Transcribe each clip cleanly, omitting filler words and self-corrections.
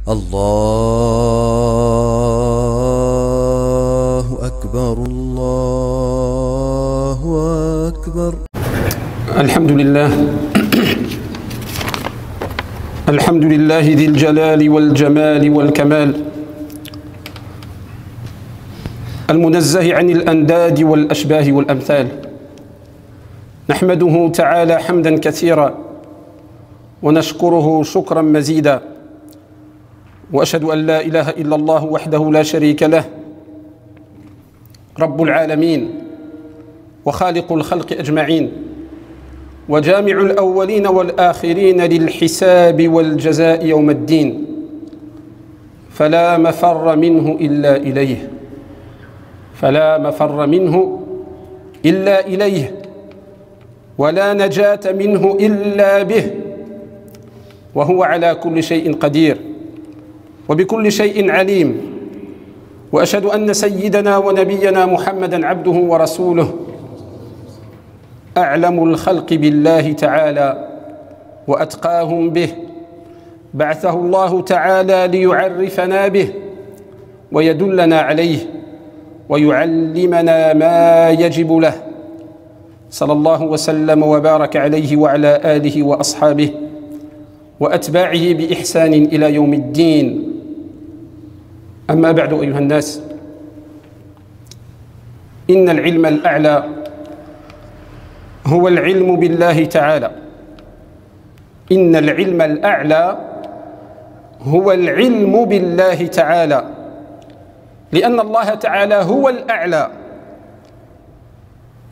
الله أكبر الله أكبر. الحمد لله الحمد لله ذي الجلال والجمال والكمال، المنزه عن الأنداد والأشباه والأمثال. نحمده تعالى حمدا كثيرا ونشكره شكرا مزيدا، وأشهد أن لا إله إلا الله وحده لا شريك له، رب العالمين وخالق الخلق أجمعين، وجامع الأولين والآخرين للحساب والجزاء يوم الدين، فلا مفر منه إلا إليه، فلا مفر منه إلا إليه، ولا نجاة منه إلا به، وهو على كل شيء قدير وبكل شيء عليم. وأشهد أن سيدنا ونبينا محمدًا عبده ورسوله، أعلم الخلق بالله تعالى وأتقاهم به، بعثه الله تعالى ليعرفنا به ويدلنا عليه ويعلمنا ما يجب له، صلى الله وسلم وبارك عليه وعلى آله وأصحابه وأتباعه بإحسان إلى يوم الدين. أما بعد أيها الناس، إن العلم الأعلى هو العلم بالله تعالى. إن العلم الأعلى هو العلم بالله تعالى، لأن الله تعالى هو الأعلى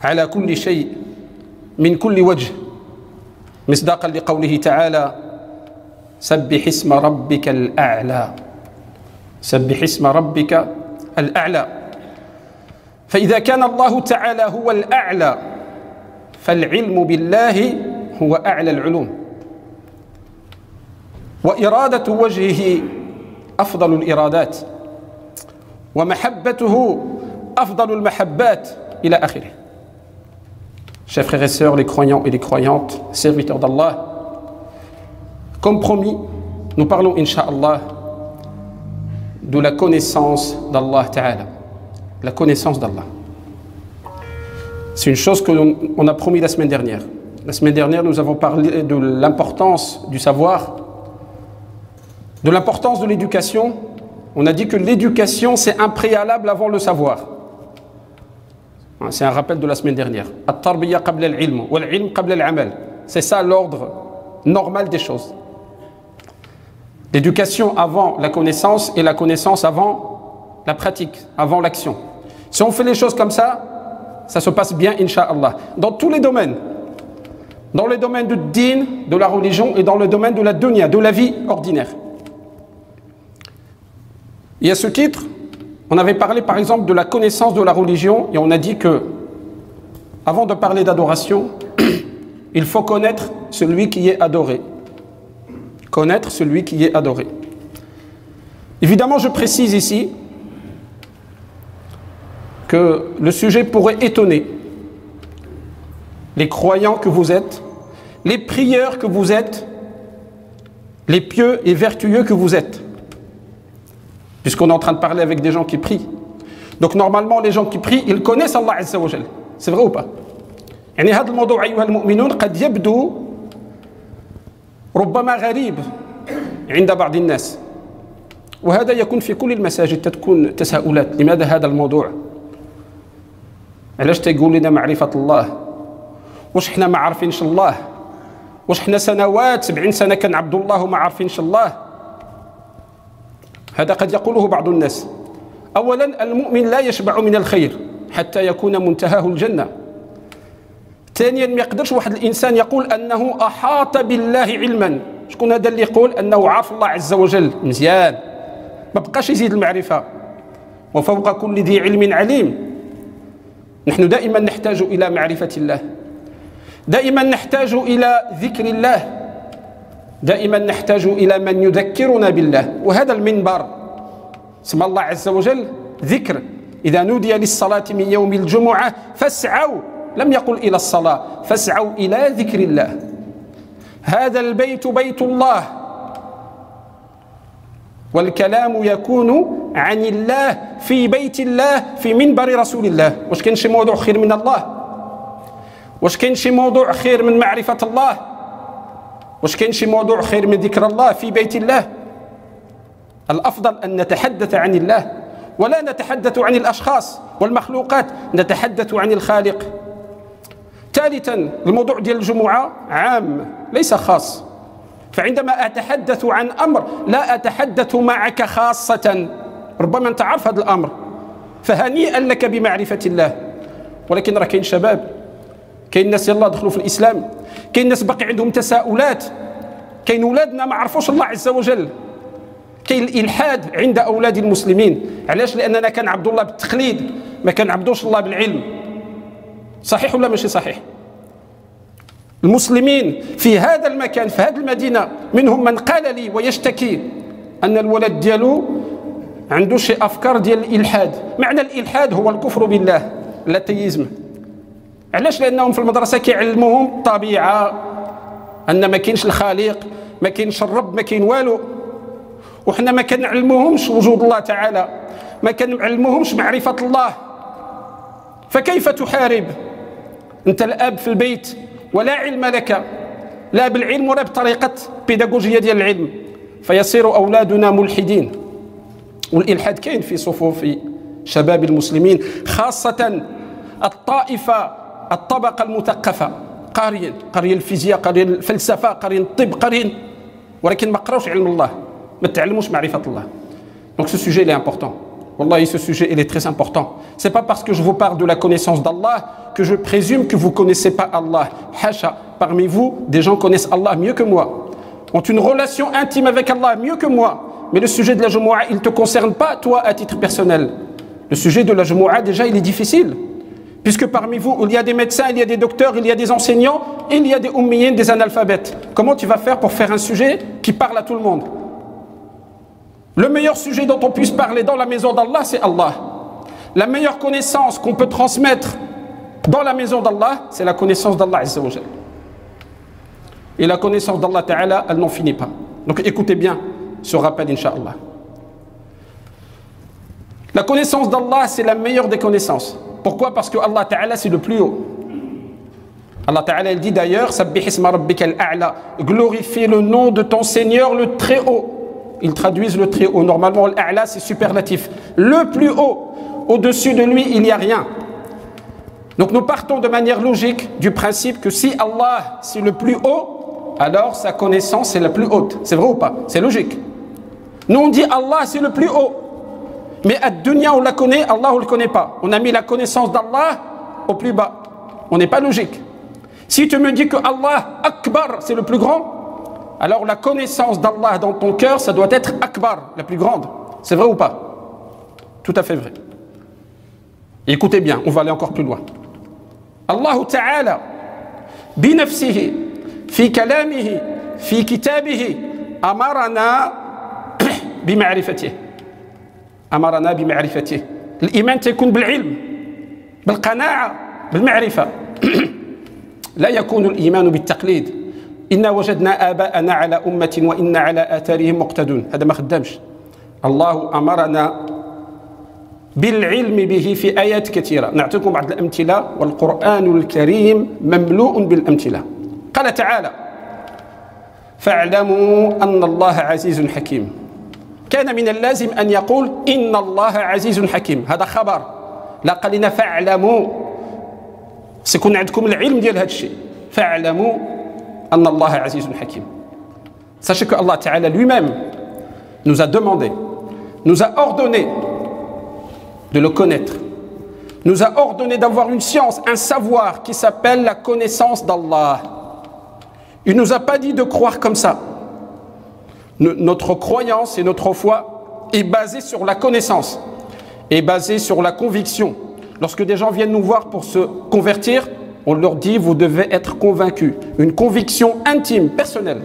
على كل شيء من كل وجه، مصداقا لقوله تعالى: سبح اسم ربك الأعلى، سبح اسم ربك الأعلى. فإذا كان الله تعالى هو الأعلى، فالعلم بالله هو أعلى العلوم، وإرادة وجهه أفضل الإرادات، ومحبته أفضل المحبات، إلى آخره. Chers frères et sœurs, les croyants et les croyantes, serviteurs d'Allah, comme promis, nous parlons, Inch'Allah, de la connaissance d'Allah Ta'ala. La connaissance d'Allah. C'est une chose qu'on a promis la semaine dernière. La semaine dernière, nous avons parlé de l'importance du savoir, de l'importance de l'éducation. On a dit que l'éducation, c'est un préalable avant le savoir. C'est un rappel de la semaine dernière. At-tarbiya qabla al-ilm, wal-ilm qabla al-amal. C'est ça l'ordre normal des choses. L'éducation avant la connaissance et la connaissance avant la pratique, avant l'action. Si on fait les choses comme ça, ça se passe bien, Inch'Allah. Dans tous les domaines. Dans le domaine du din, de la religion, et dans le domaine de la dunya, de la vie ordinaire. Et à ce titre, on avait parlé par exemple de la connaissance de la religion, et on a dit que, avant de parler d'adoration, il faut connaître celui qui est adoré. Connaître celui qui est adoré. Évidemment, je précise ici que le sujet pourrait étonner les croyants que vous êtes, les prieurs que vous êtes, les pieux et vertueux que vous êtes, puisqu'on est en train de parler avec des gens qui prient. Donc normalement, les gens qui prient, ils connaissent Allah Azza wa Jal. C'est vrai ou pas? يعني هذا الموضوع أيها المؤمنون قد يبدو ربما غريب عند بعض الناس، وهذا يكون في كل المساجد، تكون تساؤلات: لماذا هذا الموضوع؟ علاش تيقول لنا معرفة الله؟ واش حنا ما عارفينش الله؟ واش حنا سنوات 70 سنة كنعبد الله وما عارفينش الله؟ هذا قد يقوله بعض الناس. أولا، المؤمن لا يشبع من الخير حتى يكون منتهاه الجنة. ثانيا، ما يقدرش واحد الإنسان يقول أنه أحاط بالله علما. شكون هذا اللي يقول أنه عارف الله عز وجل مزيان؟ ما بقاش يزيد المعرفة. وفوق كل ذي علم عليم. نحن دائما نحتاج إلى معرفة الله، دائما نحتاج إلى ذكر الله، دائما نحتاج إلى من يذكرنا بالله. وهذا المنبر اسم الله عز وجل ذكر. إذا نودي للصلاة من يوم الجمعة فاسعوا، لم يقل إلى الصلاة، فاسعوا إلى ذكر الله. هذا البيت بيت الله، والكلام يكون عن الله في بيت الله في منبر رسول الله. واش كاين شي موضوع خير من الله؟ واش كاين شي موضوع خير من معرفة الله؟ واش كاين شي موضوع خير من ذكر الله في بيت الله؟ الأفضل أن نتحدث عن الله ولا نتحدث عن الأشخاص والمخلوقات، نتحدث عن الخالق. ثالثا الموضوع ديال الجمعة عام ليس خاص، فعندما أتحدث عن أمر لا أتحدث معك خاصة، ربما أنت عارف هذا الأمر فهنيئا لك بمعرفة الله. ولكن راه كاين شباب، كاين ناس يلا دخلوا في الإسلام، كاين ناس باقي عندهم تساؤلات، كاين أولادنا ما عرفوش الله عز وجل، كاين الإلحاد عند أولاد المسلمين. علاش؟ لأننا كنعبدوا الله بالتقليد، ما كنعبدوش الله بالعلم. صحيح ولا ماشي صحيح؟ المسلمين في هذا المكان في هذه المدينة منهم من قال لي ويشتكي أن الولد ديالو عنده شي أفكار ديال الإلحاد. معنى الإلحاد هو الكفر بالله، الاتيزم. علاش؟ لأنهم في المدرسة كيعلموهم الطبيعة، أن ما كاينش الخالق، ما كاينش الرب، ما كاين والو. وحنا ما كنعلموهمش وجود الله تعالى، ما كنعلموهمش معرفة الله. فكيف تحارب أنت الأب في البيت ولا علم لك، لا بالعلم ولا بطريقة بيداغوجية ديال العلم، فيصير أولادنا ملحدين. والإلحاد كاين في صفوف شباب المسلمين، خاصة الطبقة المثقفة، قارين الفيزياء، قارين الفلسفة، قارين الطب، قارين، ولكن ما قراوش علم الله، ما تعلموش معرفة الله. Donc ce sujet il est important. Wallahi, ce sujet il est très important. C'est pas parce que je vous parle de la connaissance d'Allah que je présume que vous connaissez pas Allah. Hasha, parmi vous, des gens connaissent Allah mieux que moi, ont une relation intime avec Allah mieux que moi. Mais le sujet de la Jumu'ah, il ne te concerne pas toi à titre personnel. Le sujet de la Jumu'ah, déjà, il est difficile. Puisque parmi vous, il y a des médecins, il y a des docteurs, il y a des enseignants, il y a des ummiyin, des analphabètes. Comment tu vas faire pour faire un sujet qui parle à tout le monde? Le meilleur sujet dont on puisse parler dans la maison d'Allah, c'est Allah. La meilleure connaissance qu'on peut transmettre dans la maison d'Allah, c'est la connaissance d'Allah Azza wa Jal. Et la connaissance d'Allah Ta'ala, elle n'en finit pas. Donc écoutez bien ce rappel, Inch'Allah. La connaissance d'Allah, c'est la meilleure des connaissances. Pourquoi? Parce que Allah Ta'ala, c'est le plus haut. Allah Ta'ala, il dit d'ailleurs, Sabbih isma rabbika al-a'la, glorifie le nom de ton Seigneur le très haut. Ils traduisent le très haut. Normalement, l'A'la, c'est superlatif. Le plus haut. Au-dessus de lui, il n'y a rien. Donc nous partons de manière logique du principe que si Allah, c'est le plus haut, alors sa connaissance est la plus haute. C'est vrai ou pas? C'est logique. Nous, on dit Allah, c'est le plus haut. Mais à dunya, on la connaît, Allah, on ne le connaît pas. On a mis la connaissance d'Allah au plus bas. On n'est pas logique. Si tu me dis que Allah, Akbar, c'est le plus grand, alors la connaissance d'Allah dans ton cœur, ça doit être Akbar, la plus grande. C'est vrai ou pas? Tout à fait vrai. Et écoutez bien, on va aller encore plus loin. Allah Ta'ala, binafsihi, fi kalamihi, fi kitabihi, amarana bima'rifatih. Amarana bima'rifatih. L'iman تكون بالعلم, بالقناعة, بالمعرفة. لا يكون الإيمان بالتقليد. إنا وجدنا آباءنا على أمة وإنا على آثارهم مقتدون. هذا ما خدامش. الله أمرنا بالعلم به في آيات كثيرة. نعطيكم بعض الأمثلة والقرآن الكريم مملوء بالأمثلة. قال تعالى: فاعلموا أن الله عزيز حكيم. كان من اللازم أن يقول إن الله عزيز حكيم. هذا خبر. لا قال لنا فاعلموا. سيكون عندكم العلم ديال هذا الشيء. فاعلموا أن الله عزيز حكيم. Sachez que Allah Ta'ala lui-même nous a demandé, nous a ordonné de le connaître, nous a ordonné d'avoir une science, un savoir qui s'appelle la connaissance d'Allah. Il ne nous a pas dit de croire comme ça. Notre croyance et notre foi est basée sur la connaissance, est basée sur la conviction. Lorsque des gens viennent nous voir pour se convertir, on leur dit, vous devez être convaincus. Une conviction intime, personnelle.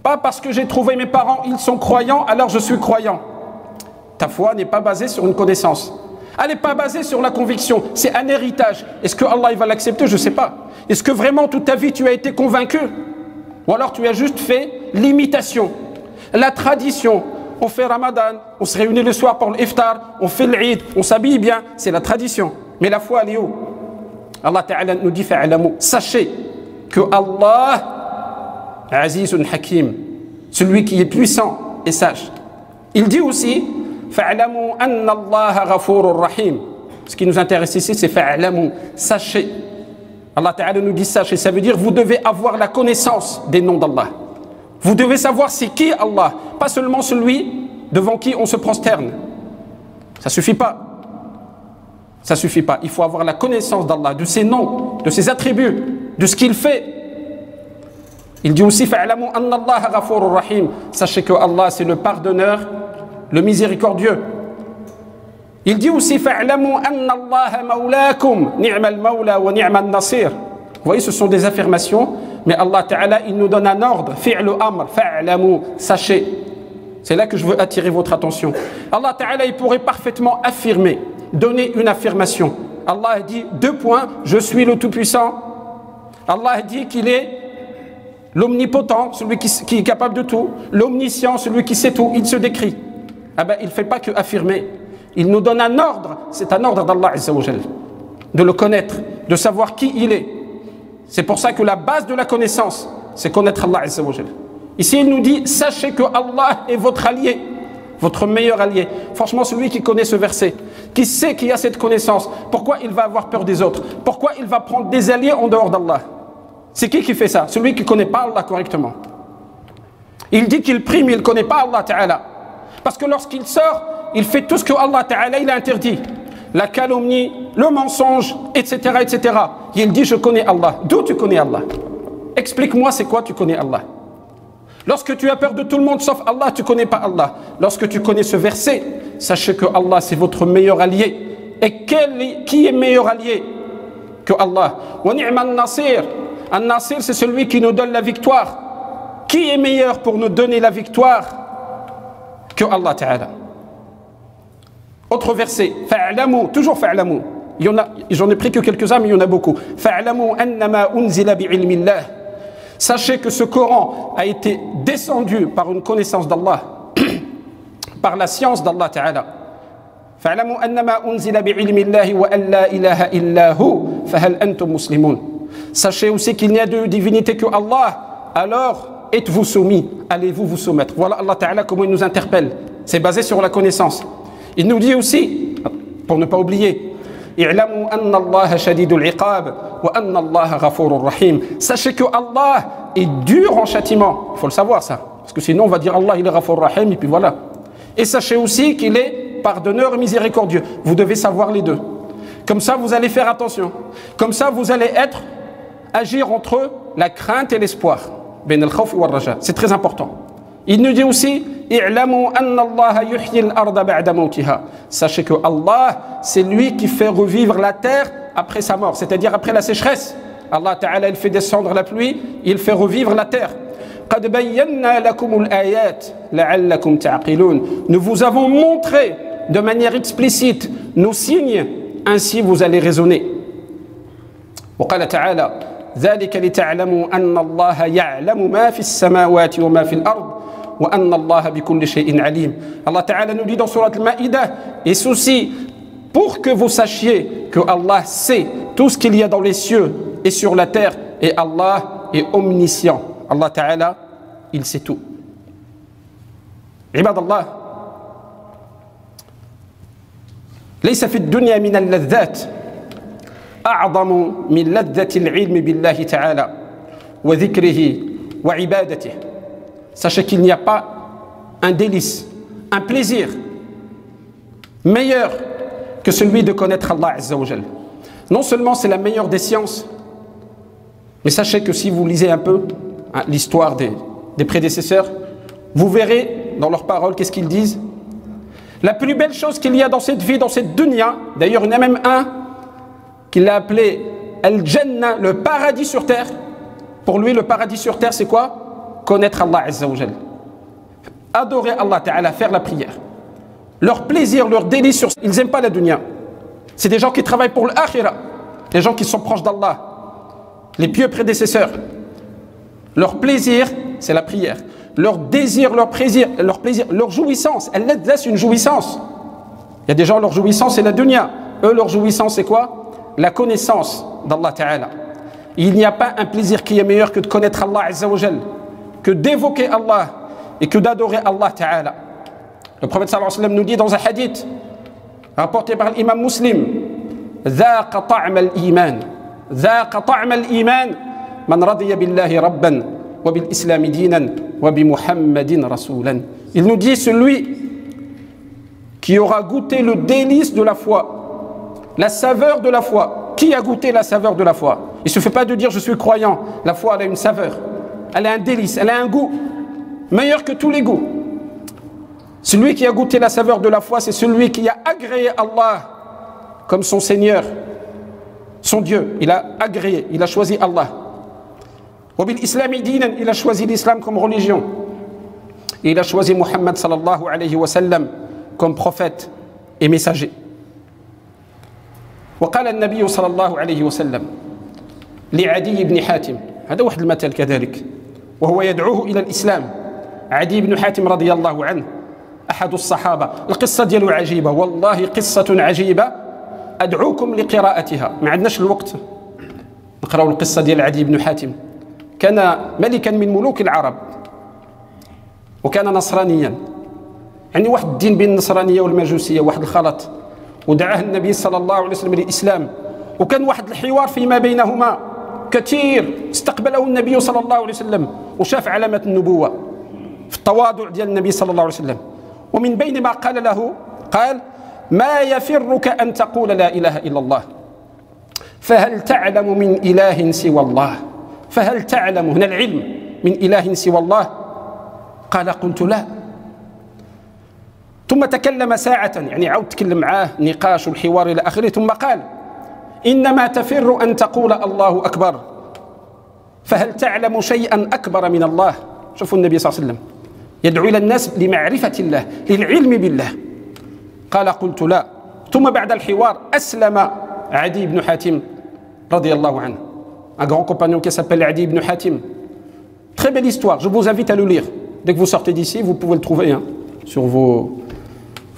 Pas parce que j'ai trouvé mes parents, ils sont croyants, alors je suis croyant. Ta foi n'est pas basée sur une connaissance. Elle n'est pas basée sur la conviction. C'est un héritage. Est-ce que Allah il va l'accepter? Je ne sais pas. Est-ce que vraiment toute ta vie tu as été convaincu? Ou alors tu as juste fait l'imitation, la tradition, on fait Ramadan, on se réunit le soir pour l'iftar, on fait l'Eid, on s'habille bien, c'est la tradition. Mais la foi, elle est où? Allah Ta'ala nous dit fa'alamu, sachez que Allah, Azizun Hakim, celui qui est puissant et sage. Il dit aussi fa'alamu anna Allah ghafurur rahim. Ce qui nous intéresse ici, c'est fa'alamu, sachez. Allah Ta'ala nous dit sachez, ça veut dire vous devez avoir la connaissance des noms d'Allah. Vous devez savoir c'est qui Allah, pas seulement celui devant qui on se prosterne. Ça suffit pas. Ça suffit pas. Il faut avoir la connaissance d'Allah, de ses noms, de ses attributs, de ce qu'il fait. Il dit aussi fa'alamu anna Allah ghafurur rahim. Sachez que Allah c'est le pardonneur, le miséricordieux. Il dit aussi fa'alamu anna Allah mawlakum ni'mal mawla wa ni'mal nasir. Vous voyez, ce sont des affirmations, mais Allah Ta'ala, il nous donne un ordre, fi'lu amr, fa'alamu, sachez. C'est là que je veux attirer votre attention. Allah Ta'ala, il pourrait parfaitement affirmer, donner une affirmation. Allah a dit, 2 points, je suis le Tout-Puissant. Allah a dit qu'il est l'omnipotent, celui qui est capable de tout, l'omniscient, celui qui sait tout, il se décrit. Ah ben, il ne fait pas que affirmer. Il nous donne un ordre, c'est un ordre d'Allah Azza wa Jal, de le connaître, de savoir qui il est. C'est pour ça que la base de la connaissance, c'est connaître Allah Azza wa Jal. Ici, il nous dit, sachez que Allah est votre allié, votre meilleur allié. Franchement, celui qui connaît ce verset, qui sait qu'il y a cette connaissance, pourquoi il va avoir peur des autres? Pourquoi il va prendre des alliés en dehors d'Allah? C'est qui fait ça? Celui qui ne connaît pas Allah correctement. Il dit qu'il prie, mais il ne connaît pas Allah Ta'ala. Parce que lorsqu'il sort, il fait tout ce que Allah Ta'ala il a interdit. La calomnie, le mensonge, etc., etc. Et il dit, je connais Allah. D'où tu connais Allah? Explique-moi c'est quoi tu connais Allah. Lorsque tu as peur de tout le monde sauf Allah, tu ne connais pas Allah. Lorsque tu connais ce verset, sachez que Allah c'est votre meilleur allié. Et qui est meilleur allié que Allah? Wa ni'man nasir. An-Nasir, c'est celui qui nous donne la victoire. Qui est meilleur pour nous donner la victoire que Allah Ta'ala? Autre verset, fa'alamu, toujours fa'alamu. J'en ai pris que quelques-uns, mais il y en a beaucoup. Fa'alamu annama unzila bi'ilmillah. Sachez que ce Coran a été descendu par une connaissance d'Allah, par la science d'Allah Ta'ala. Fa'alamu annama unzila bi'ilmillah wa an la ilaha illa hu fahal antum muslimun. Sachez aussi qu'il n'y a de divinité que Allah, alors êtes-vous soumis, allez-vous vous soumettre. Voilà Allah Ta'ala comment il nous interpelle. C'est basé sur la connaissance. Il nous dit aussi, pour ne pas oublier, i'lamu anna Allah shadidul iqab wa anna Allah ghafurur rahim. Sachez que Allah est dur en châtiment. Il faut le savoir ça. Parce que sinon on va dire Allah il est ghafurur rahim et puis voilà. Et sachez aussi qu'il est pardonneur et miséricordieux. Vous devez savoir les deux. Comme ça vous allez faire attention. Comme ça vous allez agir entre la crainte et l'espoir. Ben al-khawf wa al-raja. C'est très important. Il nous dit aussi i'lamu anna Allah yuhyi al-arda ba'da mawtiha. Sachez que Allah, c'est lui qui fait revivre la terre après sa mort, c'est-à-dire après la sécheresse. Allah Ta'ala, il fait descendre la pluie, il fait revivre la terre. Qad bayyana lakum al-ayat la'allakum ta'qilun. Nous vous avons montré de manière explicite nos signes, ainsi vous allez raisonner. Wa qala Ta'ala ذلك لتعلموا أن الله يعلم ما في السماوات وما في الأرض وأن الله بكل شيء عليم. Allah Ta'ala nous dit dans Surat Al-Ma'idah, et ceci pour que vous sachiez que Allah sait tout ce qu'il y a dans les cieux et sur la terre, et Allah est omniscient. Allah Ta'ala, il sait tout. عباد الله ليس في الدنيا من اللذات أعظم من لذة العلم بالله تعالى وذكره وعبادته. Sachez qu'il n'y a pas un délice, un plaisir meilleur que celui de connaître Allah Azza wa Jal. Non seulement c'est la meilleure des sciences, mais sachez que si vous lisez un peu l'histoire des prédécesseurs, vous verrez dans leurs paroles qu'est-ce qu'ils disent. La plus belle chose qu'il y a dans cette vie, dans cette dunya, d'ailleurs il y en a même un qu'il l'a appelé Al-Jannah, le paradis sur terre. Pour lui, le paradis sur terre, c'est quoi? Connaître Allah Azza wa Jal. Adorer Allah Ta'ala, faire la prière. Leur plaisir, leur délice, ils n'aiment pas la dunya. C'est des gens qui travaillent pour l'akhira, les gens qui sont proches d'Allah, les pieux prédécesseurs. Leur plaisir, c'est la prière. leur désir, leur plaisir, leur jouissance. Elle laisse une jouissance. Il y a des gens, leur jouissance, c'est la dunya. Eux, leur jouissance, c'est quoi? La connaissance d'Allah Ta'ala. Il n'y a pas un plaisir qui est meilleur que de connaître Allah Azza wa Jal, que d'évoquer Allah et que d'adorer Allah Ta'ala. Le prophète sallallahu alayhi wa sallam nous dit dans un hadith rapporté par l'imam Muslim, ذاق طعم الإيمان ذاق طعم الإيمان من رضي بالله ربا وبالإسلام دينا وبمحمد رسولا. Il nous dit celui qui aura goûté le délice de la foi, la saveur de la foi. Qui a goûté la saveur de la foi? Il ne suffit pas de dire je suis croyant. La foi, elle a une saveur, elle a un délice, elle a un goût meilleur que tous les goûts. Celui qui a goûté la saveur de la foi, c'est celui qui a agréé Allah comme son Seigneur, son Dieu. Il a agréé, il a choisi Allah. Wabil islami dinan, il a choisi l'islam comme religion. Et il a choisi Muhammad sallallahu alayhi wa sallam comme prophète et messager. وقال النبي صلى الله عليه وسلم لعدي بن حاتم، هذا واحد المثل كذلك، وهو يدعوه إلى الإسلام. عدي بن حاتم رضي الله عنه أحد الصحابة. القصة ديالو عجيبة، والله قصة عجيبة أدعوكم لقراءتها. ما عندناش الوقت نقراو القصة ديال عدي بن حاتم. كان ملكا من ملوك العرب وكان نصرانيا، يعني واحد الدين بين النصرانية والمجوسية، واحد الخلط، ودعاه النبي صلى الله عليه وسلم للإسلام، وكان واحد الحوار فيما بينهما كثير. استقبله النبي صلى الله عليه وسلم وشاف علامة النبوة في التواضع ديال النبي صلى الله عليه وسلم. ومن بين ما قال له قال ما يفرك أن تقول لا إله إلا الله فهل تعلم من إله سوى الله؟ فهل تعلم، هنا العلم، من إله سوى الله؟ قال قلت لا. ثم تكلم ساعة، يعني عاود تكلم معاه، نقاش والحوار إلى آخره، ثم قال إنما تفر أن تقول الله أكبر فهل تعلم شيئا أكبر من الله؟ شوفوا النبي صلى الله عليه وسلم يدعو إلى الناس لمعرفة الله، للعلم بالله. قال قلت لا. ثم بعد الحوار أسلم عدي بن حاتم رضي الله عنه. Un grand compagnon qui s'appelle Adi ibn Hatim. Très belle histoire, je vous invite à le lire. Dès que vous sortez d'ici, vous pouvez le trouver sur vos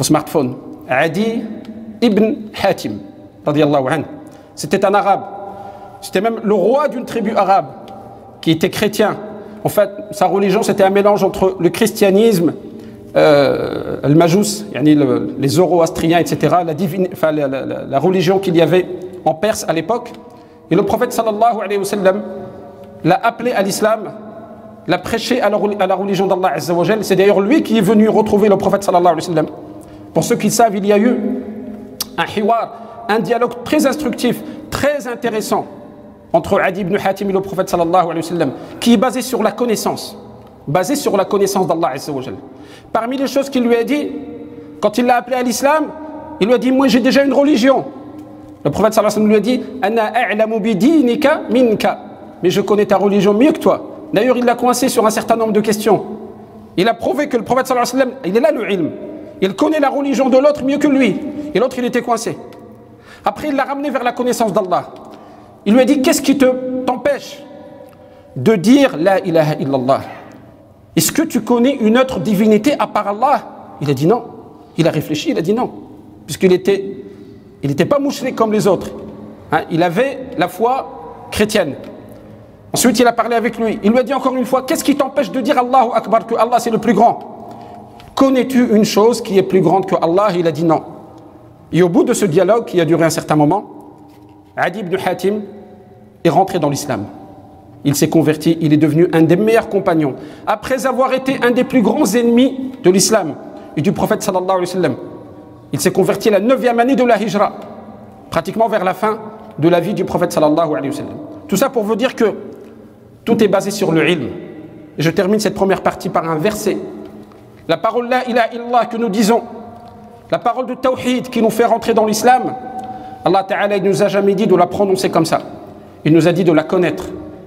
smartphones. Adi ibn Hatim, radiyallahu anhu. C'était un arabe. C'était même le roi d'une tribu arabe qui était chrétien. En fait, sa religion, c'était un mélange entre le christianisme, le majous, les zoroastriens, etc., la religion qu'il y avait en Perse à l'époque. Et le prophète sallallahu alayhi wa sallam l'a appelé à l'islam, l'a prêché à la religion d'Allah Azza wa Jal. C'est d'ailleurs lui qui est venu retrouver le prophète sallallahu alayhi wa sallam. Pour ceux qui savent, il y a eu un hiwar, un dialogue très instructif, très intéressant entre Adi ibn Hatim et le prophète sallallahu alayhi wa sallam, qui est basé sur la connaissance d'Allah Azza wa Jal. Parmi les choses qu'il lui a dit, quand il l'a appelé à l'islam, il lui a dit, moi j'ai déjà une religion. Le prophète sallallahu alayhi wa sallam lui a dit, Ana a'lamu bi dinika minka, mais je connais ta religion mieux que toi. D'ailleurs, il l'a coincé sur un certain nombre de questions. Il a prouvé que le prophète sallallahu alayhi wa sallam, il est là le ilm. Il connaît la religion de l'autre mieux que lui. Et l'autre, il était coincé. Après, il l'a ramené vers la connaissance d'Allah. Il lui a dit, qu'est-ce qui t'empêche de dire la ilaha illallah? Est-ce que tu connais une autre divinité à part Allah? Il a dit non. Il a réfléchi, il a dit non. Puisqu'il n'était pas mouchrik comme les autres. Il avait la foi chrétienne. Ensuite, il a parlé avec lui. Il lui a dit encore une fois, qu'est-ce qui t'empêche de dire Allahu Akbar, que Allah c'est le plus grand? Connais-tu une chose qui est plus grande que Allah? Il a dit non. Et au bout de ce dialogue qui a duré un certain moment, Adi ibn Hatim est rentré dans l'islam. Il s'est converti, il est devenu un des meilleurs compagnons. Après avoir été un des plus grands ennemis de l'islam et du prophète sallallahu alayhi wa sallam, il s'est converti à la 9e année de la hijra, pratiquement vers la fin de la vie du prophète sallallahu alayhi wa sallam. Tout ça pour vous dire que tout est basé sur le ilm. Et je termine cette première partie par un verset. La parole la ilaha illallah que nous disons, la parole de tawhid qui nous fait rentrer dans l'islam, Allah Ta'ala ne nous a jamais dit de la prononcer comme ça. Il nous a dit de la connaître.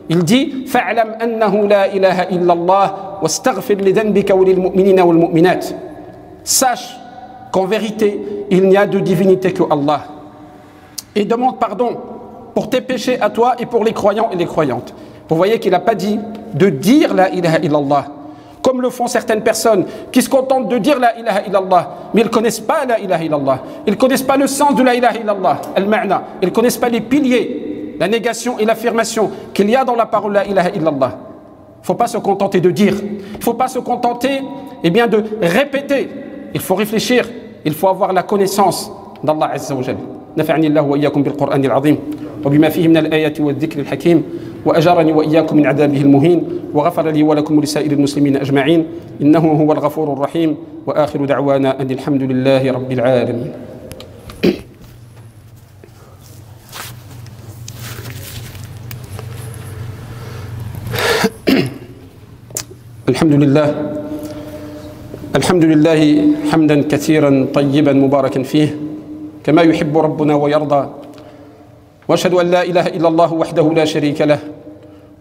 Il dit fa'lam annahu la ilaha illallah wastaghfir li dhanbika wa lil mu'minina wal mu'minat. Sache qu'en vérité, il n'y a de divinité que Allah. Et demande pardon pour tes péchés à toi et pour les croyants et les croyantes. Vous voyez qu'il n'a pas dit de dire la ilaha illallah comme le font certaines personnes qui se contentent de dire la ilaha illallah, mais ils ne connaissent pas la ilaha illallah. Ils ne connaissent pas le sens de la ilaha illallah, al-ma'na. Ils ne connaissent pas les piliers, la négation et l'affirmation qu'il y a dans la parole la ilaha illallah. Il ne faut pas se contenter de dire. Il ne faut pas se contenter de répéter. Il faut réfléchir. Il faut avoir la connaissance d'Allah Azza wa Jal. نفعني الله وإياكم بالقرآن العظيم وبما فيه من الآيات والذكر الحكيم وأجارني وإياكم من عذابه المهين وغفر لي ولكم ولسائر المسلمين أجمعين إنه هو الغفور الرحيم وآخر دعوانا أن الحمد لله رب العالمين. الحمد لله حمدا كثيرا طيبا مباركا فيه كما يحب ربنا ويرضى وأشهد أن لا إله إلا الله وحده لا شريك له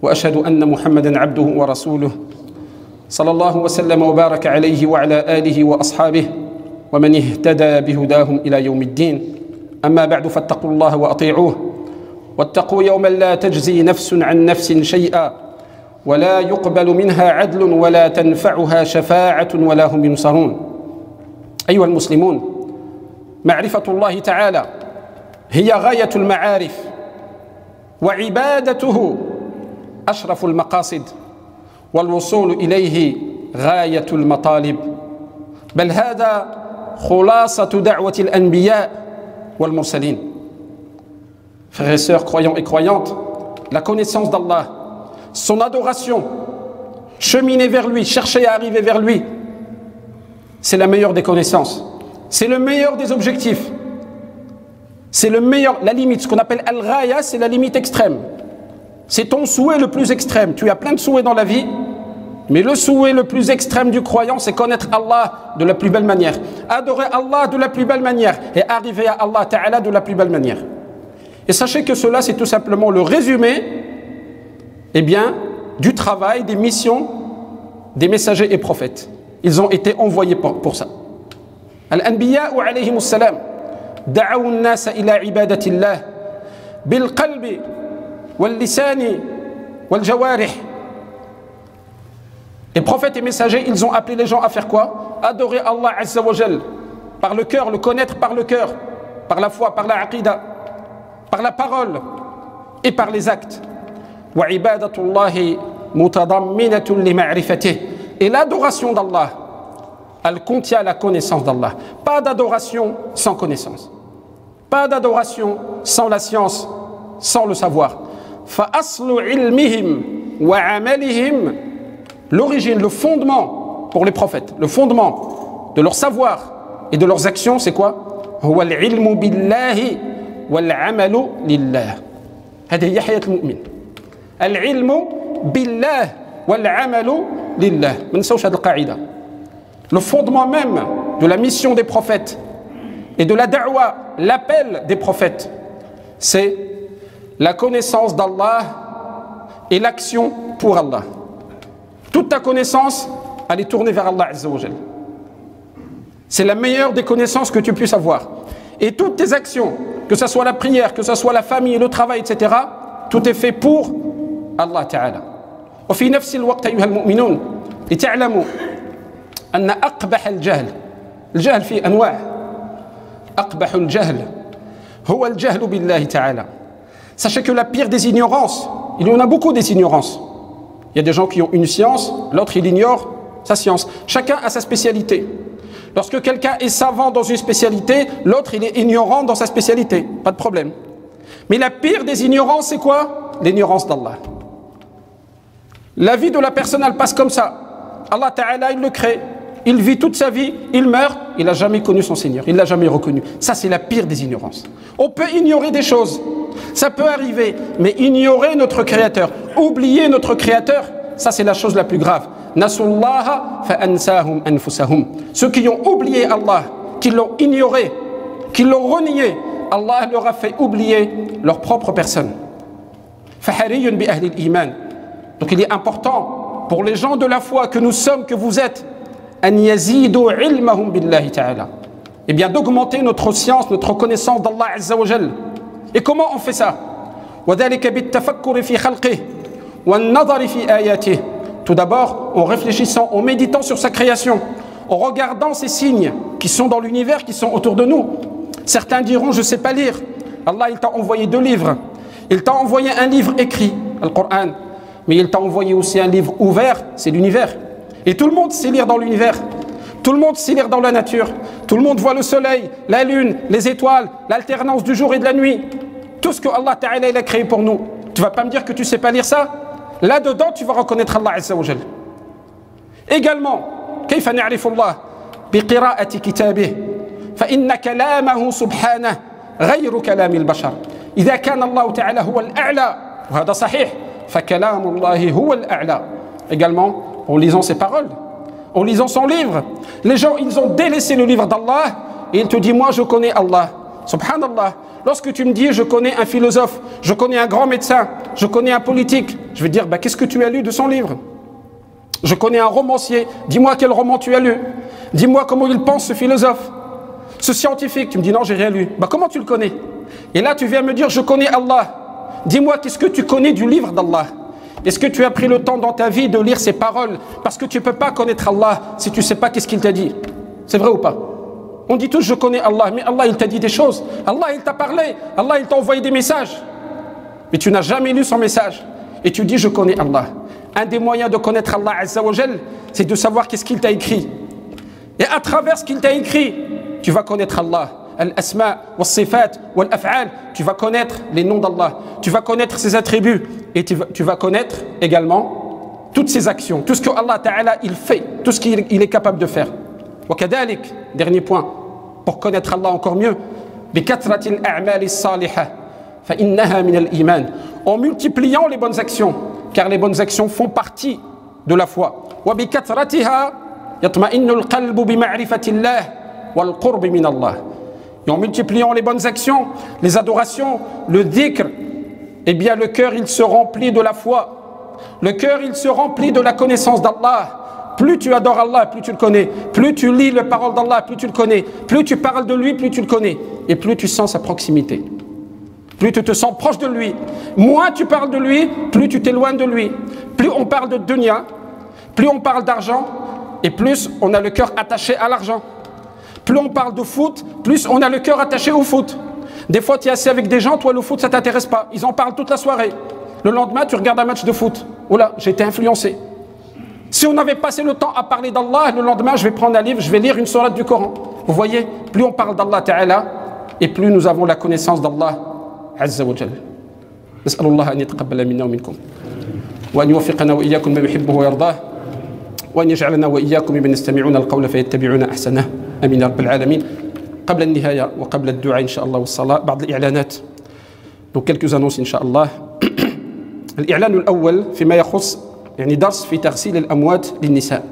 وأشهد أن محمدا عبده ورسوله صلى الله وسلم وبارك عليه وعلى آله وأصحابه ومن اهتدى بهداهم إلى يوم الدين أما بعد فاتقوا الله وأطيعوه واتقوا يوما لا تجزي نفس عن نفس شيئا ولا يقبل منها عدل ولا تنفعها شفاعة ولا هم ينصرون. أيها المسلمون، معرفة الله تعالى هي غاية المعارف وعبادته أشرف المقاصد والوصول إليه غاية المطالب، بل هذا خلاصة دعوة الأنبياء والمرسلين. Frères et sœurs croyants et croyantes, la connaissance d'Allah, son adoration, cheminer vers lui, chercher à arriver vers lui, c'est la meilleure des connaissances. C'est le meilleur des objectifs. C'est le meilleur, la limite, ce qu'on appelle al-ghaya, c'est la limite extrême. C'est ton souhait le plus extrême. Tu as plein de souhaits dans la vie, mais le souhait le plus extrême du croyant, c'est connaître Allah de la plus belle manière, adorer Allah de la plus belle manière et arriver à Allah Ta'ala de la plus belle manière. Et sachez que cela, c'est tout simplement le résumé du travail, des missions des messagers et prophètes. Ils ont été envoyés pour ça. الأنبياء عليهم السلام دعوا الناس إلى عبادة الله بالقلب واللسان والجوارح. Les prophètes et messagers, ils ont appelé les gens à faire quoi? Adorer Allah Azza wa Jal par le cœur, le connaître par le cœur, par la foi, par la aqida, par la parole et par les actes. وعبادة الله متضمنة لمعرفته. Et l'adoration d'Allah, elle contient la connaissance d'Allah. Pas d'adoration sans connaissance. Pas d'adoration sans la science, sans le savoir. فَأَصْلُ عِلْمِهِمْ وَعَمَلِهِمْ. L'origine, le fondement pour les prophètes, le fondement de leur savoir et de leurs actions, c'est quoi? هو العلم بالله والعمل لله. هذه هي حياة المؤمن. العلم بالله والعمل لله. ما نساوش هذه القاعدة. Le fondement même de la mission des prophètes et de la da'wa, l'appel des prophètes, c'est la connaissance d'Allah et l'action pour Allah. Toute ta connaissance, elle est tournée vers Allah Azza wa Jal. C'est la meilleure des connaissances que tu puisses avoir. Et toutes tes actions, que ce soit la prière, que ce soit la famille, le travail, etc., tout est fait pour Allah Ta'ala. وفي نفس الوقت أيها المؤمنون لتعلموا أن أقبح الجهل فيه أنواع. أقبح الجهل هو الجهل بالله تعالى. Sachez que la pire des ignorances, il y en a beaucoup des ignorances. Il y a des gens qui ont une science, l'autre il ignore sa science. Chacun a sa spécialité. Lorsque quelqu'un est savant dans une spécialité, l'autre il est ignorant dans sa spécialité. Pas de problème. Mais la pire des ignorances, c'est quoi? L'ignorance d'Allah. La vie de la personne, elle passe comme ça. Allah Ta'ala, il le crée. Il vit toute sa vie, il meurt, il n'a jamais connu son Seigneur, il ne l'a jamais reconnu. Ça, c'est la pire des ignorances. On peut ignorer des choses, ça peut arriver, mais ignorer notre Créateur, oublier notre Créateur, ça c'est la chose la plus grave. Nasullaha fa'ansahum anfusahum. Ceux qui ont oublié Allah, qui l'ont ignoré, qui l'ont renié, Allah leur a fait oublier leur propre personne. Fahariyun bi ahli al-iman. Donc il est important pour les gens de la foi que nous sommes, que vous êtes, أن يزيدوا علمهم بالله تعالى. Eh bien d'augmenter notre science, notre connaissance d'Allah Azza wa Jal. Et comment on fait ça? وذلك بالتفكر في خلقه والنظر في آياته. Tout d'abord, en réfléchissant, en méditant sur sa création, en regardant ces signes qui sont dans l'univers, qui sont autour de nous. Certains diront, je ne sais pas lire. Allah, il t'a envoyé 2 livres. Il t'a envoyé un livre écrit, le Coran, mais il t'a envoyé aussi un livre ouvert, c'est l'univers. Et tout le monde sait lire dans l'univers. Tout le monde sait lire dans la nature. Tout le monde voit le soleil, la lune, les étoiles, l'alternance du jour et de la nuit. Tout ce que Allah Ta'ala il a créé pour nous. Tu ne vas pas me dire que tu ne sais pas lire ça? Là-dedans, tu vas reconnaître Allah Azza wa Jal. Également, كيف نعرف الله بقراءة كتابه فإن كلامه سبحانه غير كلام البشر إذا كان الله تعالى هو الأعلى وهذا صحيح فكلام الله هو الأعلى. Également, en lisant ses paroles, en lisant son livre, les gens ils ont délaissé le livre d'Allah et il te dit moi je connais Allah. Subhanallah. Lorsque tu me dis je connais un philosophe, je connais un grand médecin, je connais un politique, je vais dire bah, qu'est-ce que tu as lu de son livre? Je connais un romancier, dis-moi quel roman tu as lu. Dis-moi comment il pense ce philosophe, ce scientifique. Tu me dis non, j'ai rien lu. Bah, comment tu le connais? Et là tu viens me dire je connais Allah. Dis-moi qu'est-ce que tu connais du livre d'Allah? Est-ce que tu as pris le temps dans ta vie de lire ses paroles? Parce que tu ne peux pas connaître Allah si tu ne sais pas qu'est-ce qu'il t'a dit. C'est vrai ou pas? On dit tous je connais Allah, mais Allah il t'a dit des choses. Allah il t'a parlé, Allah il t'a envoyé des messages. Mais tu n'as jamais lu son message. Et tu dis je connais Allah. Un des moyens de connaître Allah Azza wa Jal, c'est de savoir qu'est-ce qu'il t'a écrit. Et à travers ce qu'il t'a écrit, tu vas connaître Allah. Al-asma, wal-sifat, wal-af'al. Tu vas connaître les noms d'Allah. Tu vas connaître ses attributs. Et tu vas connaître également toutes ses actions. Tout ce que Allah Ta'ala il fait. Tout ce qu'il est capable de faire. Wa kadalik, dernier point, pour connaître Allah encore mieux. Bi kathratil a'mali s-salihah. Fa innaha min al-iman. En multipliant les bonnes actions. Car les bonnes actions font partie de la foi. Et en multipliant les bonnes actions, les adorations, le dhikr, eh bien le cœur il se remplit de la foi. Le cœur il se remplit de la connaissance d'Allah. Plus tu adores Allah, plus tu le connais. Plus tu lis les paroles d'Allah, plus tu le connais. Plus tu parles de lui, plus tu le connais. Et plus tu sens sa proximité. Plus tu te sens proche de lui. Moins tu parles de lui, plus tu t'éloignes de lui. Plus on parle de dunya, plus on parle d'argent, et plus on a le cœur attaché à l'argent. Plus on parle de foot, plus on a le cœur attaché au foot. Des fois tu es assis avec des gens, toi le foot ça t'intéresse pas. Ils en parlent toute la soirée. Le lendemain tu regardes un match de foot. Oh là, j'ai été influencé. Si on avait passé le temps à parler d'Allah, le lendemain je vais prendre un livre, je vais lire une sourate du Coran. Vous voyez, plus on parle d'Allah Ta'ala, et plus nous avons la connaissance d'Allah عز وجل. نسأل الله أن يتقبل منا ومنكم وأن يوفقنا وإياكم ما يحبه ويرضاه وأن يجعلنا وإياكم ممن يستمعون القول فيتبعون أحسنه آمين يا رب العالمين. قبل النهاية وقبل الدعاء إن شاء الله والصلاة بعض الإعلانات. Donc quelques annonces إن شاء الله. الإعلان الأول فيما يخص يعني درس في تغسيل الأموات للنساء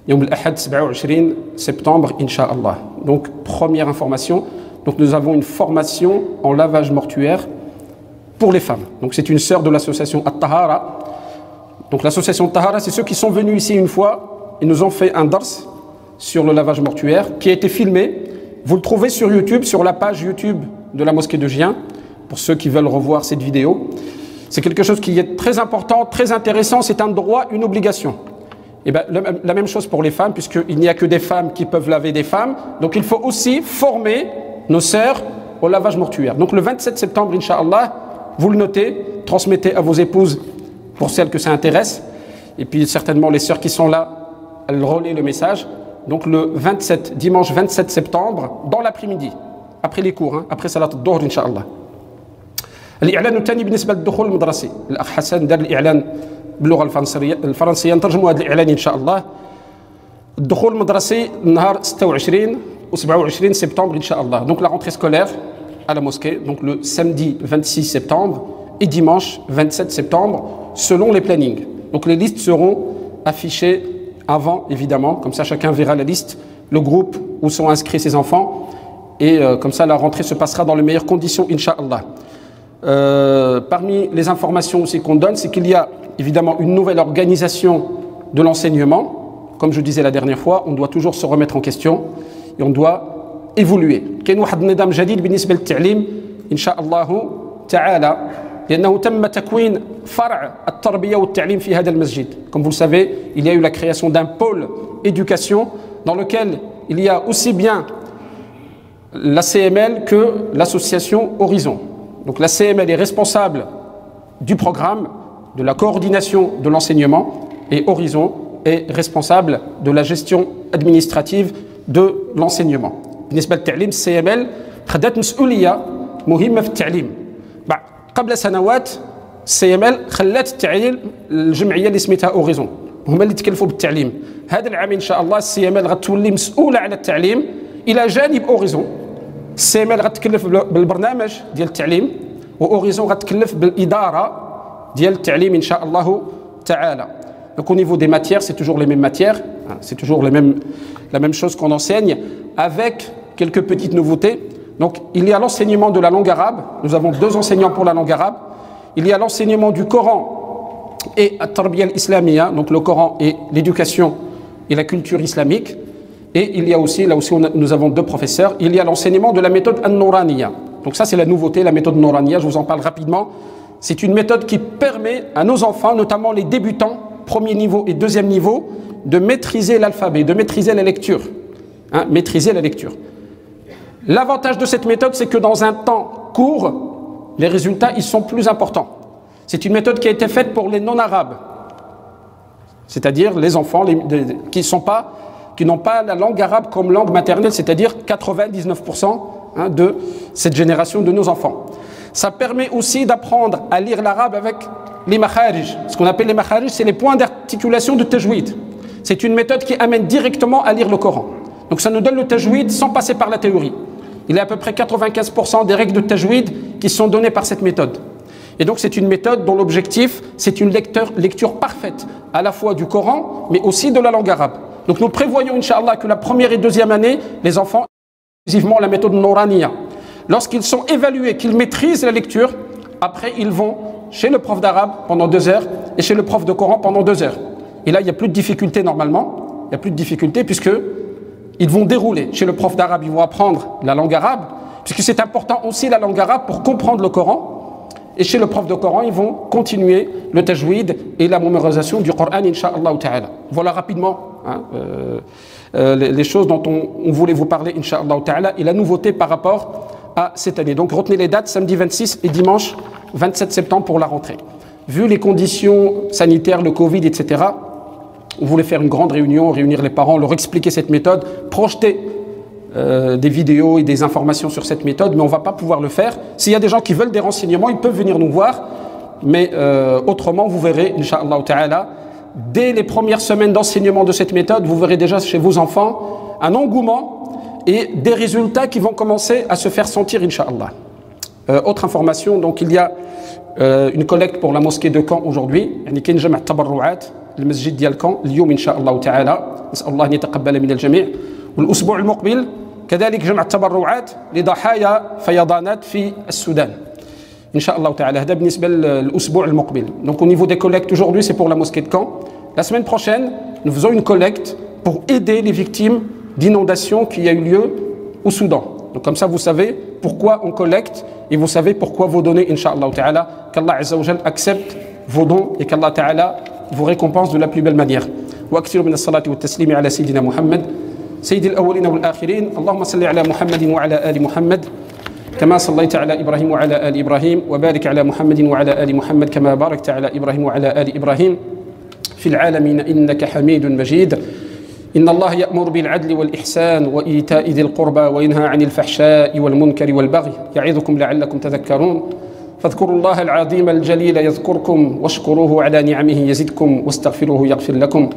يوم الأحد 27 septembre إن شاء الله. Donc première information. Donc nous avons une formation en lavage mortuaire pour les femmes. Donc c'est une sœur de l'association At-Tahara. Donc l'association At-Tahara, c'est ceux qui sont venus ici une fois et nous ont fait un dars sur le lavage mortuaire qui a été filmé. Vous le trouvez sur YouTube, sur la page YouTube de la mosquée de Gien, pour ceux qui veulent revoir cette vidéo. C'est quelque chose qui est très important, très intéressant, c'est un droit, une obligation. Et bien, la même chose pour les femmes, puisqu'il n'y a que des femmes qui peuvent laver des femmes. Donc il faut aussi former nos sœurs au lavage mortuaire. Donc le 27 septembre, Inch'Allah, vous le notez, transmettez à vos épouses pour celles que ça intéresse. Et puis certainement les sœurs qui sont là, elles relaient le message. Donc le 27, dimanche 27 septembre, dans l'après-midi, après les cours, après Salat al-Dhuhr, Inch'Allah. الإعلان الثاني بالنسبة للدخول المدرسي. الأخ حسن دار الإعلان باللغة الفرنسية نترجموا هذا الإعلان إن شاء الله. الدخول المدرسي نهار 26 و 27 septembre إن شاء الله. Donc la rentrée scolaire à la mosquée, donc le samedi 26 septembre et dimanche 27 septembre, selon les plannings. Donc les listes seront affichées avant, évidemment, comme ça chacun verra la liste, le groupe où sont inscrits ses enfants, et comme ça la rentrée se passera dans les meilleures conditions, Inch'Allah. Parmi les informations aussi qu'on donne, c'est qu'il y a évidemment une nouvelle organisation de l'enseignement. Comme je disais la dernière fois, on doit toujours se remettre en question et on doit évoluer. كاين واحد النظام جديد بالنسبة للتعليم إن شاء الله تعالى لأنه تم تكوين فرع التربية والتعليم في هذا المسجد. Comme vous le savez, il y a eu la création d'un pôle éducation dans lequel il y a aussi bien la CML que l'association Horizon. Donc la CML est responsable du programme, de la coordination de l'enseignement, et Horizon est responsable de la gestion administrative de l'enseignement. بالنسبة للتعليم CML خدت مسؤولية مهمة في التعليم. قبل سنوات CML خلات التعليم الجمعية اللي سميتها Horizon، هما اللي تكلفوا بالتعليم. هذا العام إن شاء الله CML غتولي مسؤولة على التعليم إلى جانب Horizon. CML غتكلف بالبرنامج ديال التعليم، وأوريزون غتكلف بالإدارة ديال التعليم إن شاء الله تعالى. Donc au niveau des matières, c'est toujours les mêmes matières, c'est toujours la même chose qu'on enseigne, avec quelques petites nouveautés. Donc il y a l'enseignement de la langue arabe, nous avons 2 enseignants pour la langue arabe. Il y a l'enseignement du Coran et at-tarbiya al-islamiyya, donc le Coran et l'éducation et la culture islamique. Et il y a aussi, là aussi nous avons 2 professeurs, il y a l'enseignement de la méthode an-Nouraniya. Donc ça c'est la nouveauté, la méthode Nouraniya, je vous en parle rapidement. C'est une méthode qui permet à nos enfants, notamment les débutants, premier niveau et deuxième niveau, de maîtriser l'alphabet, de maîtriser la lecture. Maîtriser la lecture. L'avantage de cette méthode, c'est que dans un temps court, les résultats ils sont plus importants. C'est une méthode qui a été faite pour les non-arabes, c'est-à-dire les enfants qui n'ont pas la langue arabe comme langue maternelle, c'est-à-dire 99% de cette génération de nos enfants. Ça permet aussi d'apprendre à lire l'arabe avec les makharij. Ce qu'on appelle les makharij, c'est les points d'articulation de tajwid. C'est une méthode qui amène directement à lire le Coran. Donc ça nous donne le tajwid sans passer par la théorie. Il y a à peu près 95% des règles de tajwid qui sont données par cette méthode. Et donc c'est une méthode dont l'objectif, c'est une lecture parfaite, à la fois du Coran, mais aussi de la langue arabe. Donc nous prévoyons, Inch'Allah, que la première et deuxième année, les enfants, exclusivement la méthode Nouraniya. Lorsqu'ils sont évalués, qu'ils maîtrisent la lecture, après ils vont chez le prof d'arabe pendant 2 heures et chez le prof de Coran pendant 2 heures. Et là, il n'y a plus de difficulté normalement, il n'y a plus de difficulté puisque ils vont dérouler. Chez le prof d'arabe, ils vont apprendre la langue arabe, puisque c'est important aussi la langue arabe pour comprendre le Coran. Et chez le prof de Coran, ils vont continuer le tajwid et la mémorisation du Coran, Inch'Allah ta'ala. Voilà rapidement les choses dont on voulait vous parler, Inch'Allah ta'ala, et la nouveauté par rapport à cette année. Donc retenez les dates, samedi 26 et dimanche 27 septembre pour la rentrée. Vu les conditions sanitaires, le Covid, etc., on voulait faire une grande réunion, réunir les parents, leur expliquer cette méthode, projeter des vidéos et des informations sur cette méthode, mais on ne va pas pouvoir le faire. S'il y a des gens qui veulent des renseignements, ils peuvent venir nous voir, mais autrement, vous verrez, Inch'Allah ta'ala, dès les premières semaines d'enseignement de cette méthode, vous verrez déjà chez vos enfants un engouement et des résultats qui vont commencer à se faire sentir, Inch'Allah. Autre information, donc il y a une collecte pour la mosquée de Caen aujourd'hui. يعني كاين جمع تبرعات المسجد ديال كان اليوم إن شاء الله تعالى، نسأل الله أن يتقبل من الجميع. والأسبوع المقبل كذلك جمع التبرعات لضحايا فيضانات في السودان. إن شاء الله تعالى هذا بالنسبة للأسبوع المقبل. Donc au niveau des collectes aujourd'hui, c'est pour la mosquée de Caen. La semaine prochaine, nous faisons une collecte pour aider les victimes d'inondations qui a eu lieu au Soudan. Donc comme ça, vous savez pourquoi on collecte et vous savez pourquoi vous donnez, Inch'Allah ta'ala, qu'Allah Azza wa Jal accepte vos dons et qu'Allah ta'ala vous récompense de la plus belle manière. وأكثر من الصلاة والتسليم على سيدنا محمد سيد الأولين والآخرين. اللهم صل على محمد وعلى آل محمد كما صليت على إبراهيم وعلى آل إبراهيم وبارك على محمد وعلى آل محمد كما باركت على إبراهيم وعلى آل إبراهيم في العالمين إنك حميد مجيد. إن الله يأمر بالعدل والإحسان وإيتاء ذي القربى وينهى عن الفحشاء والمنكر والبغي يعظكم لعلكم تذكرون. فاذكروا الله العظيم الجليل يذكركم واشكروه على نعمه يزدكم واستغفروه يغفر لكم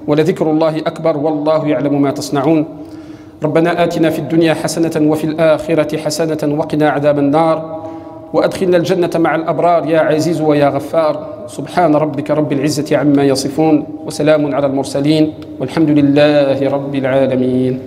ولذكر الله أكبر والله يعلم ما تصنعون. ربنا آتنا في الدنيا حسنة وفي الآخرة حسنة وقنا عذاب النار وأدخلنا الجنة مع الأبرار يا عزيز ويا غفار. سبحان ربك رب العزة عما يصفون وسلام على المرسلين والحمد لله رب العالمين.